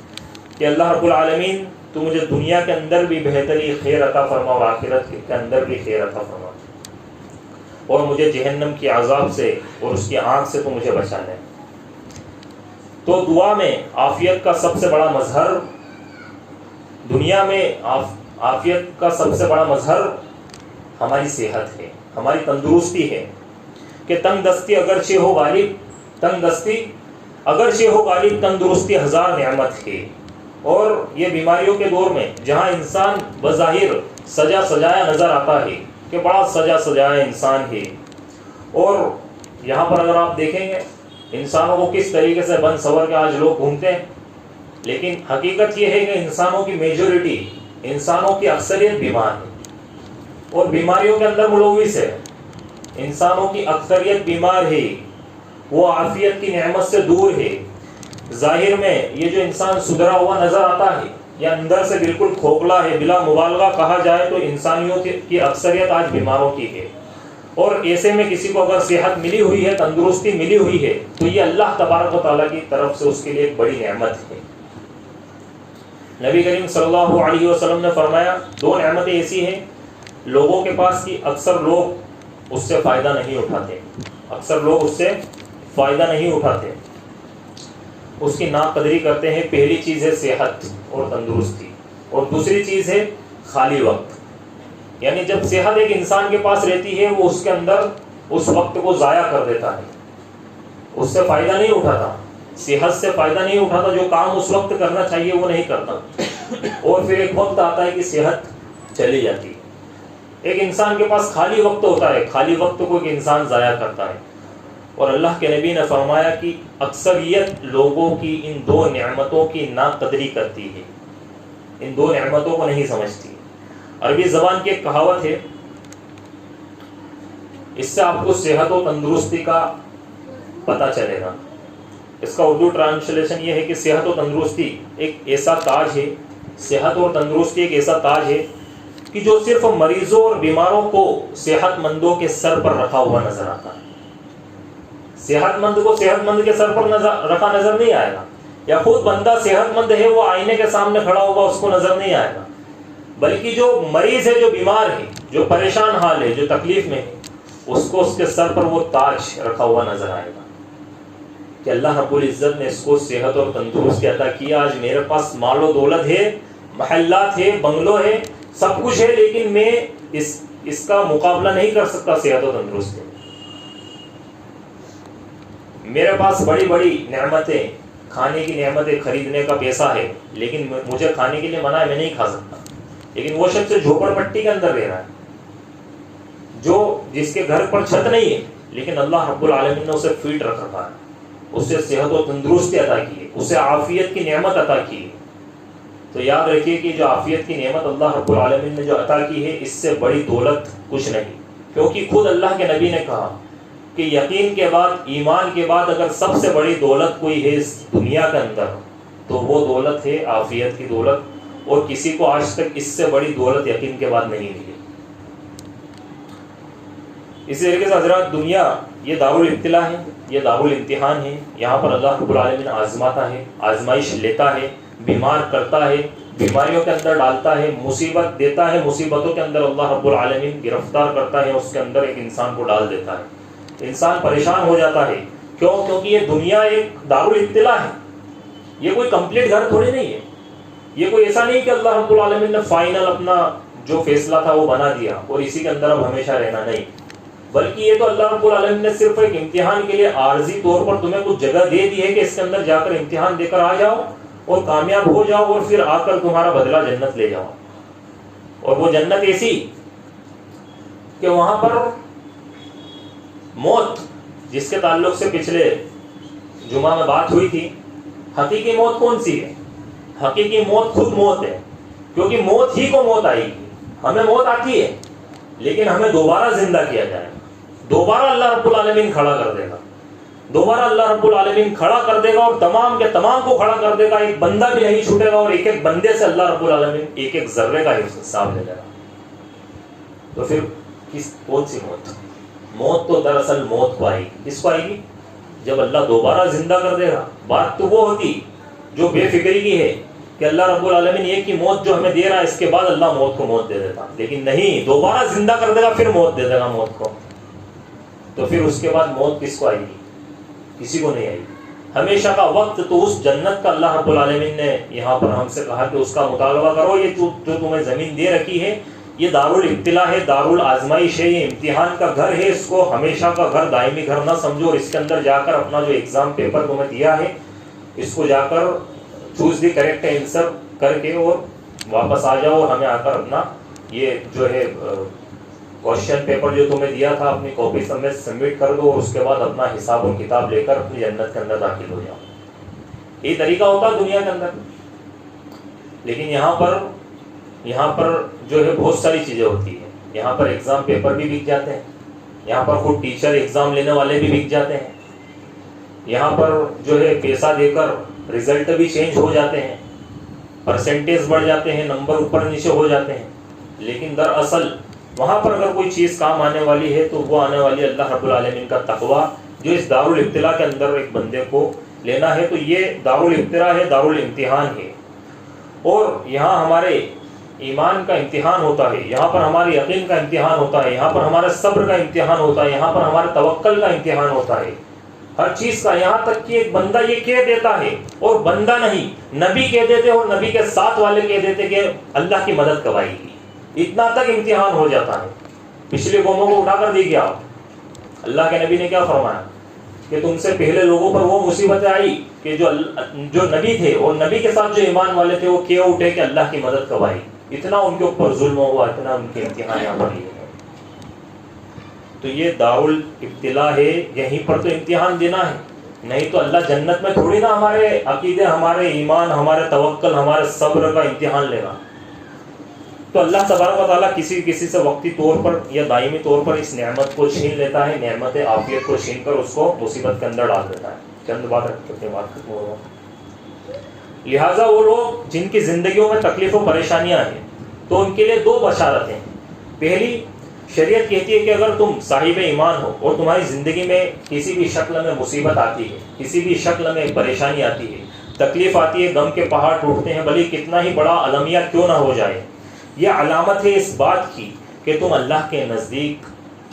کہ اللہ رب العالمین تو مجھے دنیا کے اندر بھی بہتری خیر عطا فرما اور آخرت کے اندر بھی خیر عطا فرما, اور مجھے جہنم کی عذاب سے اور اس کی آنکھ سے تو مجھے بچا لے. تو دعا میں عافیت کا سب سے بڑا مظہر, دنیا میں عافیت کا سب سے بڑا مظہر ہماری صحت ہے, ہماری تندرستی ہے. کہ تنگ دستی اگرچہ ہو غالب, تنگ دستی اگرچہ ہو غالب, تندرستی ہزار نعمت ہے. اور یہ بیماریوں کے دور میں جہاں انسان بظاہر سجا سجایا نظر آتا ہے کہ بڑا سجا سجایا انسان ہے, اور یہاں پر اگر آپ دیکھیں گے انسانوں کو کس طریقے سے بن سور کے آج لوگ گھومتے ہیں, لیکن حقیقت یہ ہے کہ انسانوں کی میجورٹی, انسانوں کی اکثریت بیمار ہے اور بیماریوں کے اندر ملوث ہے. انسانوں کی اکثریت بیمار ہے, وہ عافیت کی نعمت سے دور ہے. ظاہر میں یہ جو انسان سدھرا ہوا نظر آتا ہے یا اندر سے بالکل کھوکھلا ہے, بلا مبالغہ کہا جائے تو انسانیوں کی اکثریت آج بیماروں کی ہے. اور ایسے میں کسی کو اگر صحت ملی ہوئی ہے, تندرستی ملی ہوئی ہے, تو یہ اللہ تبارک و تعالیٰ کی طرف سے اس کے لیے ایک بڑی نعمت ہے. نبی کریم صلی اللہ علیہ وسلم نے فرمایا دو نعمتیں ایسی ہیں لوگوں کے پاس کی اکثر لوگ اس سے فائدہ نہیں اٹھاتے, اکثر لوگ اس سے فائدہ نہیں اٹھاتے, اس کی ناقدری کرتے ہیں. پہلی چیز ہے صحت اور تندرستی, اور دوسری چیز ہے خالی وقت. یعنی جب صحت ایک انسان کے پاس رہتی ہے وہ اس کے اندر اس وقت کو ضائع کر دیتا ہے, اس سے فائدہ نہیں اٹھاتا, صحت سے فائدہ نہیں اٹھاتا, جو کام اس وقت کرنا چاہیے وہ نہیں کرتا, اور پھر ایک وقت آتا ہے کہ صحت چلی جاتی ہے. ایک انسان کے پاس خالی وقت ہوتا ہے, خالی وقت کو ایک انسان ضائع کرتا ہے. اور اللہ کے نبی نے فرمایا کہ اکثریت لوگوں کی ان دو نعمتوں کی ناقدری کرتی ہے, ان دو نعمتوں کو نہیں سمجھتی. عربی زبان کی ایک کہاوت ہے, اس سے آپ کو صحت و تندرستی کا پتہ چلے گا. اس کا اردو ٹرانسلیشن یہ ہے کہ صحت و تندرستی ایک ایسا تاج ہے, صحت اور تندرستی ایک ایسا تاج ہے کہ جو صرف مریضوں اور بیماروں کو صحت مندوں کے سر پر رکھا ہوا نظر آتا ہے. صحت مند کو صحت مند کے سر پر رکھا نظر نہیں آئے گا, یا خود بندہ صحت مند ہے وہ آئینے کے سامنے کھڑا ہوگا اس کو نظر نہیں آئے گا, بلکہ جو مریض ہے, جو بیمار ہے, جو پریشان حال ہے, جو تکلیف میں ہے, اس کو اس کے سر پر وہ تاج رکھا ہوا نظر آئے گا کہ اللہ رب العزت نے اس کو صحت اور تندرستی عطا کیا. آج میرے پاس مال و دولت ہے, محلات ہے, بنگلو ہے, سب کچھ ہے, لیکن میں اس کا مقابلہ نہیں کر سکتا صحت و تندرستی. میرے پاس بڑی بڑی نعمتیں, کھانے کی نعمتیں, خریدنے کا پیسہ ہے, لیکن مجھے کھانے کے لیے منع ہے, میں نہیں کھا سکتا. لیکن وہ شخص جھوپڑ پٹی کے اندر رہ رہا ہے, جو جس کے گھر پر چھت نہیں ہے, لیکن اللہ رب العالمین نے اسے فٹ رکھ رکھا ہے, اسے صحت و تندرستی عطا کی ہے, اسے عافیت کی نعمت عطا کی ہے. تو یاد رکھیے کہ جو عافیت کی نعمت اللہ رب العالمین نے جو عطا کی ہے, اس سے بڑی دولت کچھ نہیں. کیونکہ خود اللہ کے نبی نے کہا کہ یقین کے بعد, ایمان کے بعد اگر سب سے بڑی دولت کوئی ہے اس دنیا کے اندر تو وہ دولت ہے عافیت کی دولت, اور کسی کو آج تک اس سے بڑی دولت یقین کے بعد نہیں ملی. اسی طریقے سے حضرات, دنیا یہ دارالابتلاء ہے, یہ دارالامتحان ہے. یہاں پر اللہ رب العالمین آزماتا ہے, آزمائش لیتا ہے, بیمار کرتا ہے, بیماریوں کے اندر ڈالتا ہے، مصیبت دیتا ہے، مصیبتوں کے اندر اللہ رب العالمین گرفتار کرتا ہے، اس کے اندر ایک انسان کو ڈال دیتا ہے، انسان پریشان ہو جاتا ہے. کیوں؟ کیونکہ یہ دنیا ایک دارالابتلاء ہے، یہ کوئی کمپلیٹ گھر تھوڑی نہیں ہے، یہ کوئی ایسا نہیں کہ اللہ رب العالمین نے فائنل اپنا جو فیصلہ تھا وہ بنا دیا اور اسی کے اندر اب ہمیشہ رہنا. نہیں، بلکہ یہ تو اللہ رب العالمین نے صرف ایک امتحان کے لیے عارضی طور پر تمہیں کچھ جگہ دے دی ہے کہ اس کے اندر جا کر امتحان دے کر آ جاؤ اور کامیاب ہو جاؤ اور پھر آ کر تمہارا بدلہ جنت لے جاؤ. اور وہ جنت ایسی کہ وہاں پر موت، جس کے تعلق سے پچھلے جمعہ میں بات ہوئی تھی، حقیقی موت کون سی ہے؟ حقیقی موت خود موت ہے، کیونکہ موت ہی کو موت آئے گی. ہمیں موت آتی ہے لیکن ہمیں دوبارہ زندہ کیا جائے گا، دوبارہ اللہ رب العالمین کھڑا کر دے گا، دوبارہ اللہ رب العالمین کھڑا کر دے گا اور تمام کے تمام کو کھڑا کر دے گا. ایک بندہ بھی نہیں چھوٹے گا اور ایک ایک بندے سے اللہ رب العالمین ایک ایک ذرے کا حساب لے لے گا. تو پھر کون سی موت؟ موت تو دراصل موت کو آئے گی. کس کو آئے گی؟ جب اللہ دوبارہ زندہ کر دے گا. بات تو وہ ہوتی جو بے فکری کی ہے کہ اللہ رب العالمین یہ کہ موت جو ہمیں دے رہا ہے اس کے بعد اللہ موت کو موت دے دیتا، لیکن نہیں، دوبارہ زندہ کر دے گا پھر موت دے دے گا موت کو. تو پھر اس کے بعد موت کس کو آئے گی؟ کسی کو نہیں آئے گی. ہمیشہ کا وقت تو اس جنت کا اللہ رب العالمین نے یہاں پر ہم سے کہا کہ اس کا مطالبہ کرو. یہ جو تمہیں زمین دے رکھی ہے یہ دارالابتلاء ہے، دارالآزمائش ہے، یہ امتحان کا گھر ہے. اس کو ہمیشہ کا گھر، دائمی گھر نہ سمجھو. اور اس کے اندر جا کر اپنا جو ایگزام پیپر تمہیں دیا ہے اس کو جا کر چوز دی کریکٹ آنسر کر کے اور واپس آ جاؤ. اور ہمیں آ کر اپنا یہ جو ہے کوشچن پیپر جو تمہیں دیا تھا اپنی کاپی سمیت سبمٹ کر دو اور اس کے بعد اپنا حساب و کتاب لے کر اپنی جنت کے اندر داخل ہو جاؤ. یہ طریقہ ہوتا ہے دنیا کے اندر. لیکن یہاں پر جو ہے بہت ساری چیزیں ہوتی ہیں. یہاں پر ایگزام پیپر بھی بک جاتے ہیں، یہاں پر خود ٹیچر ایگزام لینے والے بھی بک جاتے ہیں، یہاں پر جو ہے پیسہ دے کر رزلٹ بھی چینج ہو جاتے ہیں، پرسنٹیج بڑھ جاتے ہیں، نمبر اوپر نیچے ہو جاتے ہیں. لیکن دراصل وہاں پر اگر کوئی چیز کام آنے والی ہے تو وہ آنے والی اللہ رب العالمین کا تقویٰ جو اس دارالابتلاء کے اندر ایک بندے کو لینا ہے. تو یہ دارالابتلاء ہے، دارالامتحان ہے. اور یہاں ہمارے ایمان کا امتحان ہوتا ہے، یہاں پر ہمارے یقین کا امتحان ہوتا ہے، یہاں پر ہمارے صبر کا امتحان ہوتا ہے، یہاں پر ہمارے توکل کا امتحان ہوتا ہے، ہر چیز کا. یہاں تک کہ ایک بندہ یہ کہہ دیتا ہے اور بندہ نہیں، نبی کہہ دیتے اور نبی کے ساتھ والے کہہ دیتے کہ اللہ کی مدد کب آئے گی. اتنا تک امتحان ہو جاتا ہے. پچھلے قوموں کو اٹھا کر دی گیا. اللہ کے نبی نے کیا فرمایا کہ تم سے پہلے لوگوں پر وہ مصیبتیں آئی کہ جو نبی تھے اور نبی کے ساتھ جو ایمان والے تھے وہ کہہ اٹھے کہ اللہ کی مدد کب آئی. اتنا ان کے اوپر ظلم ہوا، اتنا ان کے امتحان یہاں پر لیے گئے. تو یہ دارالابتلاء ہے، یہیں پر تو امتحان دینا ہے. نہیں تو اللہ جنت میں تھوڑی نا ہمارے عقیدے، ہمارے ایمان، ہمارے توکل، ہمارے صبر کا امتحان لے گا. تو اللہ تبارک و تعالیٰ کسی سے وقتی طور پر یا دائمی طور پر اس نعمت کو چھین لیتا ہے، نعمت عافیت کو چھین کر اس کو مصیبت کے اندر ڈال دیتا ہے. چند بات رکھتے ہیں، بات ختم ہو رہا. لہٰذا وہ لوگ جن کی زندگیوں میں تکلیف و پریشانیاں ہیں تو ان کے لیے دو بشارتیں. پہلی، شریعت کہتی ہے کہ اگر تم صاحب ایمان ہو اور تمہاری زندگی میں کسی بھی شکل میں مصیبت آتی ہے، کسی بھی شکل میں پریشانی آتی ہے، تکلیف آتی ہے، غم کے پہاڑ ٹوٹتے ہیں، بھلے کتنا ہی بڑا المیہ کیوں نہ ہو جائے، یہ علامت ہے اس بات کی کہ تم اللہ کے نزدیک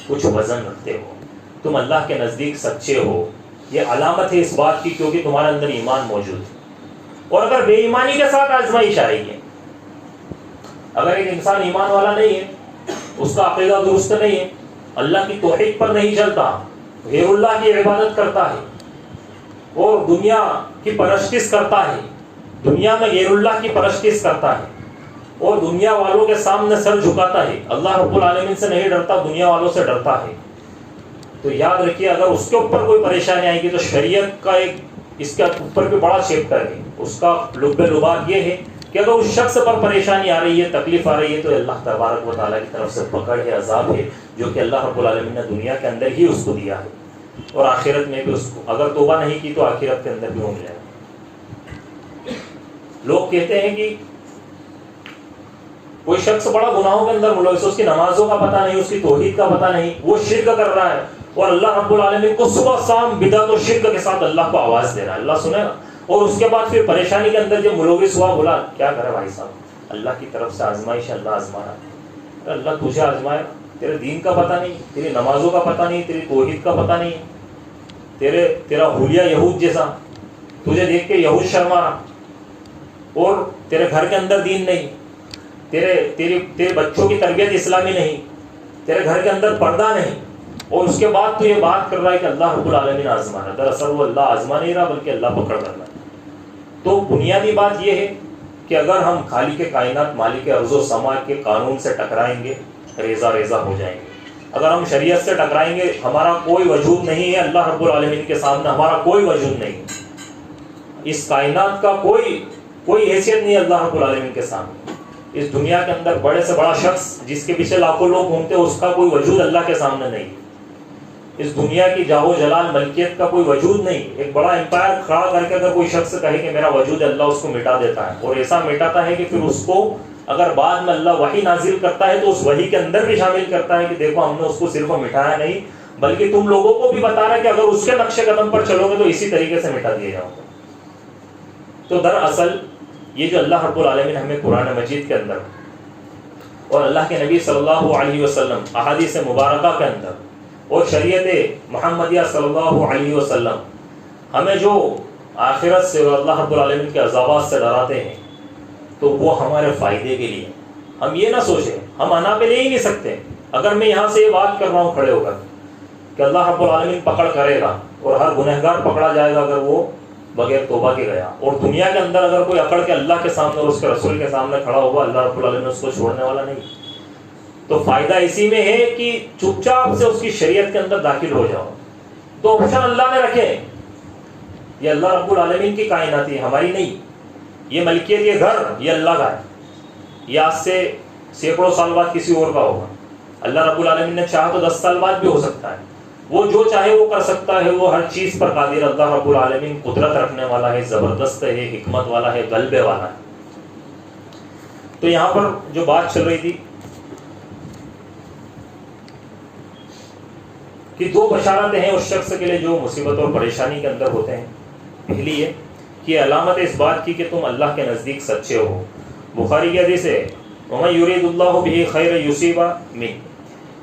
کچھ وزن رکھتے ہو، تم اللہ کے نزدیک سچے ہو. یہ علامت ہے اس بات کی کیونکہ تمہارے اندر ایمان موجود ہے. اور اگر بے ایمانی کے ساتھ آزمائش آ رہی ہے، اگر ایک انسان ایمان والا نہیں ہے، اس کا عقیدہ درست نہیں ہے، اللہ کی توحید پر نہیں چلتا، غیر اللہ کی عبادت کرتا ہے اور دنیا کی پرستش کرتا ہے، دنیا میں غیر اللہ کی پرستش کرتا ہے اور دنیا والوں کے سامنے سر جھکاتا ہے، اللہ رب العالمین سے نہیں ڈرتا، دنیا والوں سے ڈرتا ہے، تو یاد رکھیے اگر اس کے اوپر کوئی پریشانی آئے گی تو شریعت کا ایک اس کے اوپر بھی بڑا چیپٹر ہے. اس کا لب لباب یہ ہے کہ اگر اس شخص پر پریشانی آ رہی ہے، تکلیف آ رہی ہے، تو اللہ تبارک و تعالیٰ کی طرف سے پکڑ ہے، عذاب ہے، جو کہ اللہ رب العالمین نے دنیا کے اندر ہی اس کو دیا ہے اور آخرت میں بھی اس کو اگر توبہ نہیں کی تو آخرت کے اندر بھی ہو جائے. لوگ کہتے ہیں کہ کوئی شخص بڑا گناہوں کے اندر ملوث، اس کی نمازوں کا پتہ نہیں، اس کی توحید کا پتہ نہیں، وہ شرک کر رہا ہے اور اللہ رب العالمین کو صبح شام بدعت و شرک کے ساتھ اللہ کو آواز دے رہا ہے. اللہ سنے گا؟ اور اس کے بعد پھر پریشانی کے اندر جب ملوث ہوا، بولا کیا کرے بھائی صاحب، اللہ کی طرف سے آزمائش ہے، اللہ آزما رہا ہے۔ اللہ تجھے آزمائے، تیرے دین کا پتہ نہیں، تیری نمازوں کا پتہ نہیں، تیری توحید کا پتہ نہیں، تیرا حلیہ یہود جیسا، تجھے دیکھ کے یہود شرما رہا، اور تیرے گھر کے اندر دین نہیں، تیرے بچوں کی تربیت اسلامی نہیں، تیرے گھر کے اندر پردہ نہیں، اور اس کے بعد تو یہ بات کر رہا ہے کہ اللہ رب العالمین آزما رہا ہے۔ دراصل وہ اللہ آزما نہیں رہا بلکہ اللہ پکڑ کر رہا ہے۔ تو بنیادی بات یہ ہے کہ اگر ہم خالق کائنات مالک ارض و سما کے قانون سے ٹکرائیں گے، ریزہ ریزہ ہو جائیں گے۔ اگر ہم شریعت سے ٹکرائیں گے، ہمارا کوئی وجود نہیں ہے اللہ رب العالمین کے سامنے، ہمارا کوئی وجود نہیں، اس کائنات کا کوئی حیثیت نہیں ہے اللہ رب العالمین کے سامنے۔ اس دنیا کے اندر بڑے سے بڑا شخص جس کے پیچھے لاکھوں لوگ گھومتے ہیں، اس کا کوئی وجود اللہ کے سامنے نہیں۔ اس دنیا کی جاہ و جلال ملکیت کا کوئی وجود نہیں۔ ایک بڑا امپائر کھڑا کر کے اگر کوئی شخص کہے کہ میرا وجود، اللہ اس کو مٹا دیتا ہے، اور ایسا مٹاتا ہے کہ پھر اس کو اگر بعد میں اللہ وحی نازل کرتا ہے تو اس وحی کے اندر بھی شامل کرتا ہے کہ دیکھو ہم نے اس کو صرف مٹایا نہیں بلکہ تم لوگوں کو بھی بتا رہا ہے کہ اگر اس کے نقش قدم پر چلو گے تو اسی طریقے سے مٹا دیے جاؤ گے۔ تو دراصل یہ جو اللہ رب العالمین ہمیں قرآن مجید کے اندر اور اللہ کے نبی صلی اللہ علیہ وسلم احادیث مبارکہ کے اندر اور شریعت محمدیہ صلی اللہ علیہ وسلم ہمیں جو آخرت سے اور اللہ رب العالمین کے عذابات سے ڈراتے ہیں، تو وہ ہمارے فائدے کے لیے۔ ہم یہ نہ سوچیں، ہم انا پہ لے ہی نہیں سکتے۔ اگر میں یہاں سے یہ بات کر رہا ہوں کھڑے ہو کر کہ اللہ رب العالمین پکڑ کرے گا اور ہر گنہگار پکڑا جائے گا اگر وہ بغیر توبہ کے گیا، اور دنیا کے اندر اگر کوئی اکڑ کے اللہ کے سامنے اور اس کے رسول کے سامنے کھڑا ہوگا، اللہ رب العالمین اس کو چھوڑنے والا نہیں۔ تو فائدہ اسی میں ہے کہ چپ چاپ سے اس کی شریعت کے اندر داخل ہو جاؤ۔ تو آپشن اللہ نے رکھے، یہ اللہ رب العالمین کی کائنات ہے، ہماری نہیں۔ یہ ملکیت، یہ گھر، یہ اللہ کا ہے۔ یہ آج سے سینکڑوں سال بعد کسی اور کا ہوگا۔ اللہ رب العالمین نے چاہا تو 10 سال بعد بھی ہو سکتا ہے۔ وہ جو چاہے وہ کر سکتا ہے، وہ ہر چیز پر قادر۔ اللہ رب العالمین قدرت رکھنے والا ہے، زبردست ہے، حکمت والا ہے، غلبے والا ہے۔ تو یہاں پر جو بات چل رہی تھی کہ 2 بشارتیں ہیں اس شخص کے لیے جو مصیبت اور پریشانی کے اندر ہوتے ہیں۔ پہلی یہ کہ علامت اس بات کی کہ تم اللہ کے نزدیک سچے ہو۔ بخاری کی حدیث ہے، وَمَن يُرِيدُ اللَّهُ بِهِ خَيْرًا يُصِيبْهُ مِنْهُ،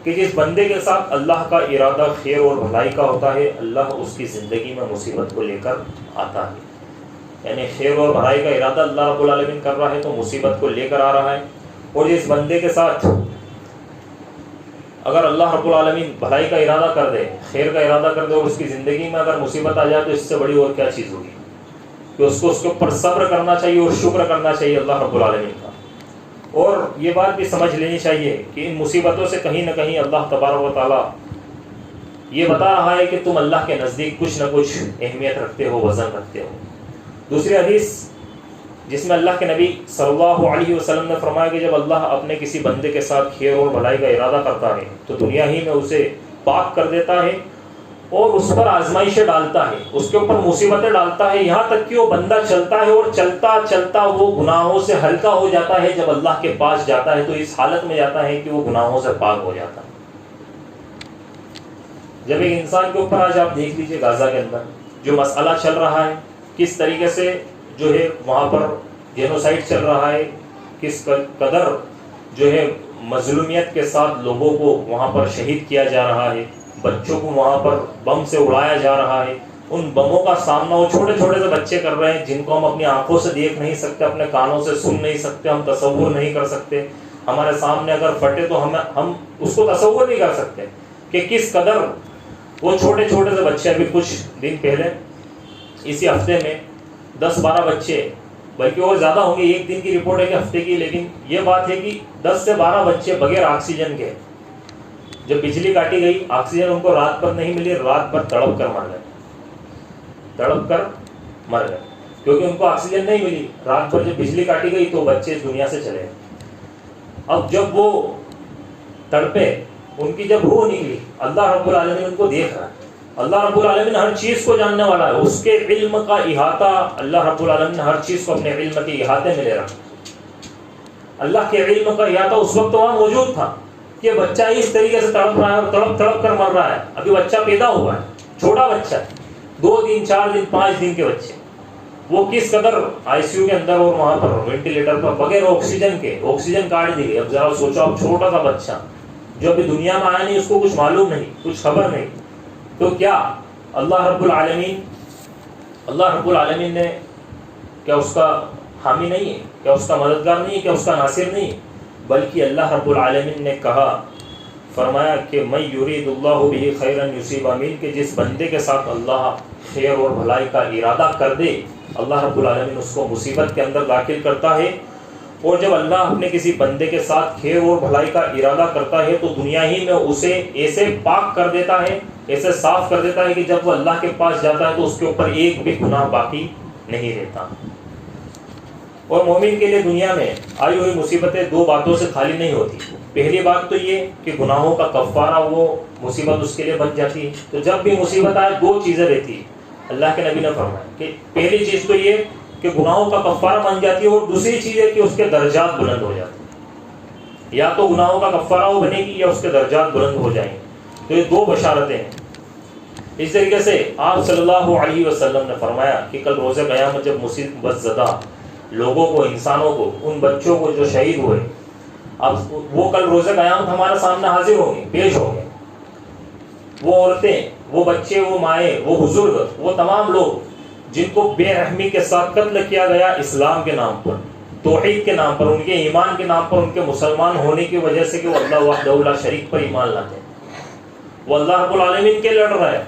کہ جس بندے کے ساتھ اللہ کا ارادہ خیر اور بھلائی کا ہوتا ہے، اللہ اس کی زندگی میں مصیبت کو لے کر آتا ہے۔ یعنی خیر اور بھلائی کا ارادہ اللہ رب العالمین کر رہا ہے تو مصیبت کو لے کر آ رہا ہے۔ اور جس بندے کے ساتھ اگر اللہ رب العالمین بھلائی کا ارادہ کر دے، خیر کا ارادہ کر دے، اور اس کی زندگی میں اگر مصیبت آ جائے تو اس سے بڑی اور کیا چیز ہوگی کہ اس کو اس کے اوپر صبر کرنا چاہیے اور شکر کرنا چاہیے اللہ رب العالمین کا۔ اور یہ بات بھی سمجھ لینی چاہیے کہ ان مصیبتوں سے کہیں نہ کہیں اللہ تبارک و تعالیٰ یہ بتا رہا ہے کہ تم اللہ کے نزدیک کچھ نہ کچھ اہمیت رکھتے ہو، وزن رکھتے ہو۔ دوسری حدیث جس میں اللہ کے نبی صلی اللہ علیہ وسلم نے فرمایا کہ جب اللہ اپنے کسی بندے کے ساتھ خیر اور بھلائی کا ارادہ کرتا ہے تو دنیا ہی میں اسے پاک کر دیتا ہے اور اس پر آزمائشیں ڈالتا ہے، اس کے اوپر مصیبتیں ڈالتا ہے، یہاں تک کہ وہ بندہ چلتا ہے اور چلتا چلتا وہ گناہوں سے ہلکا ہو جاتا ہے۔ جب اللہ کے پاس جاتا ہے تو اس حالت میں جاتا ہے کہ وہ گناہوں سے پاک ہو جاتا ہے۔ جب ایک انسان کے اوپر آج آپ دیکھ لیجئے غزہ کے اندر جو مسئلہ چل رہا ہے، کس طریقے سے جو ہے وہاں پر جینوسائیڈ چل رہا ہے، کس قدر جو ہے مظلومیت کے ساتھ لوگوں کو وہاں پر شہید کیا جا رہا ہے، بچوں کو وہاں پر بم سے اڑایا جا رہا ہے۔ ان بموں کا سامنا وہ چھوٹے چھوٹے سے بچے کر رہے ہیں جن کو ہم اپنی آنکھوں سے دیکھ نہیں سکتے، اپنے کانوں سے سن نہیں سکتے، ہم تصور نہیں کر سکتے۔ ہمارے سامنے اگر پھٹے تو ہم اس کو تصور نہیں کر سکتے کہ کس قدر وہ چھوٹے چھوٹے سے بچے۔ ابھی کچھ دن پہلے اسی ہفتے میں 10-12 بچے، بلکہ وہ زیادہ ہوں گے، ایک دن کی رپورٹ ہے کہ ہفتے کی، لیکن یہ بات ہے کہ 10 سے 12 بچے بغیر آکسیجن کے، جب بجلی کاٹی گئی آکسیجن ان کو رات پر نہیں ملی، رات پر تڑپ کر مر گئے کیونکہ ان کو آکسیجن نہیں ملی۔ رات پر جب بجلی کاٹی گئی تو بچے اس دنیا سے چلے۔ اب جب وہ تڑپے، ان کی جب روح نکلی، اللہ رب العالمین ان کو دیکھ رہا ہے۔ اللہ رب العالمین ہر چیز کو جاننے والا ہے، اس کے علم کا احاطہ اللہ رب العالمین ہر چیز کو اپنے علم کے احاطے میں لے رہا۔ اللہ کے علم کا احاطہ اس وقت وہاں موجود تھا کہ بچہ اس طریقے سے تڑپ رہا ہے اور تڑپ تڑپ کر مر رہا ہے۔ ابھی بچہ پیدا ہوا ہے، چھوٹا بچہ ہے، 2 دن 4 دن 5 دن کے بچے، وہ کس قدر آئی سی یو کے اندر اور وہاں پر وینٹیلیٹر پر بغیر آکسیجن کے آکسیجن کاٹ دی گئی. اب ذرا سوچو اب چھوٹا سا بچہ جو ابھی دنیا میں آیا نہیں، اس کو کچھ معلوم نہیں، کچھ خبر نہیں، تو کیا اللہ رب العالمین نے کیا اس کا حامی نہیں ہے؟ کیا اس کا مددگار نہیں ہے؟ کیا اس کا ناصر نہیں ہے؟ بلکہ اللہ رب العالمین نے کہا، فرمایا کہ میں یرید اللہ بہ خیرا یصیب امین، کہ جس بندے کے ساتھ اللہ خیر اور بھلائی کا ارادہ کر دے اللہ رب العالمین اس کو مصیبت کے اندر داخل کرتا ہے. اور جب اللہ اپنے کسی بندے کے ساتھ خیر اور بھلائی کا ارادہ کرتا ہے تو دنیا ہی میں اسے ایسے پاک کر دیتا ہے، ایسے صاف کر دیتا ہے کہ جب وہ اللہ کے پاس جاتا ہے تو اس کے اوپر ایک بھی گناہ باقی نہیں رہتا. اور مومن کے لیے دنیا میں آئی ہوئی مصیبتیں دو باتوں سے خالی نہیں ہوتی. پہلی بات تو یہ کہ گناہوں کا کفارہ وہ مصیبت اس کے لیے بن جاتی ہے. تو جب بھی مصیبت آئے دو چیزیں رہتی ہیں. اللہ کے نبی نے فرمایا کہ پہلی چیز تو یہ کہ گناہوں کا کفارہ بن جاتی ہے، اور دوسری چیز ہے کہ اس کے درجات بلند ہو جاتے ہیں. یا تو گناہوں کا کفارہ وہ بنے گی یا اس کے درجات بلند ہو جائیں گے. تو یہ دو بشارتیں ہیں. اس طریقے سے آپ صلی اللہ علیہ وسلم نے فرمایا کہ کل روز قیامت جب مصیبت زدہ لوگوں کو، انسانوں کو، ان بچوں کو جو شہید ہوئے، اب وہ کل روز قیامت ہمارے سامنے حاضر ہوں گے، پیش ہوں گے. وہ عورتیں، وہ بچے، وہ مائیں، وہ بزرگ، وہ تمام لوگ جن کو بے رحمی کے ساتھ قتل کیا گیا اسلام کے نام پر، توحید کے نام پر، ان کے ایمان کے نام پر، ان کے مسلمان ہونے کی وجہ سے کہ وہ اللہ وحدہ لا شریک پر ایمان لاتے ہیں، وہ اللہ رب العالمین کے لڑ رہا ہے.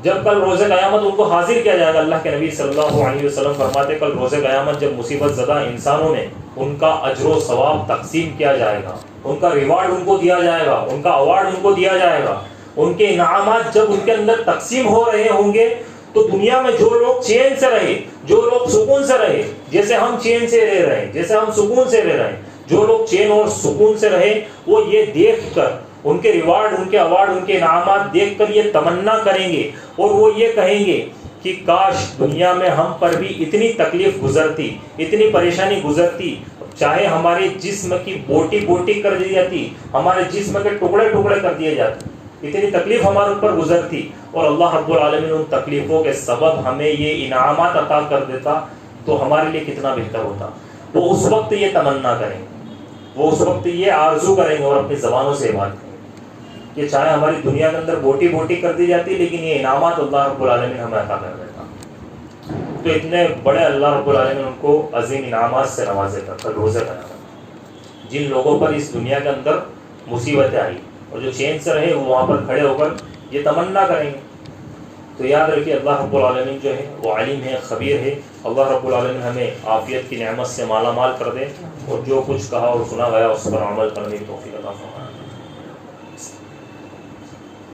جب کل روز قیامت ان کو حاضر کیا جائے گا، اللہ کے نبی صلی اللہ علیہ وسلم فرماتے کل روز قیامت جب مصیبت زدہ انسانوں میں ان کا اجر و ثواب تقسیم کیا جائے گا، ان کا ریوارڈ ان کو دیا جائے گا، ان کا اوارڈ ان کو دیا جائے گا، ان کے انعامات جب ان کے اندر تقسیم ہو رہے ہوں گے، تو دنیا میں جو لوگ چین سے رہے، جو لوگ سکون سے رہے، جیسے ہم چین سے رہ رہے ہیں، جیسے ہم سکون سے رہ رہے ہیں، جو لوگ چین اور سکون سے رہے وہ یہ دیکھ کر ان کے ریوارڈ، ان کے اوارڈ، ان کے انعامات دیکھ کر یہ تمنا کریں گے اور وہ یہ کہیں گے کہ کاش دنیا میں ہم پر بھی اتنی تکلیف گزرتی، اتنی پریشانی گزرتی، چاہے ہمارے جسم کی بوٹی بوٹی کر دی جاتی، ہمارے جسم کے ٹکڑے ٹکڑے کر دیے جاتے، اتنی تکلیف ہمارے اوپر گزرتی، اور اللہ رب العالمین ان تکلیفوں کے سبب ہمیں یہ انعامات عطا کر دیتا تو ہمارے لیے کتنا بہتر ہوتا. وہ اس وقت یہ تمنا کریں گے، وہ اس وقت یہ آرزو کریں گے اور اپنی زبانوں سے بات کریں گے کہ چاہے ہماری دنیا کے اندر بوٹی بوٹی کر دی جاتی لیکن یہ انعامات اللہ رب العالمین ہمیں عطا کر دیتا. تو اتنے بڑے اللہ رب العالمین ان کو عظیم انعامات سے نوازے کر روزے قیامت. جن لوگوں پر اس دنیا کے اندر مصیبتیں آئی اور جو چین سے رہے وہ وہاں پر کھڑے ہو کر یہ تمنا کریں گے. تو یاد رکھیے اللہ رب العالمین جو ہے وہ علیم ہے، خبیر ہے. اللہ رب العالمین ہمیں عافیت کی نعمت سے مالا مال کر دے اور جو کچھ کہا اور سنا گیا اس پر عمل کرنے کی توفیق عطا فرمائے.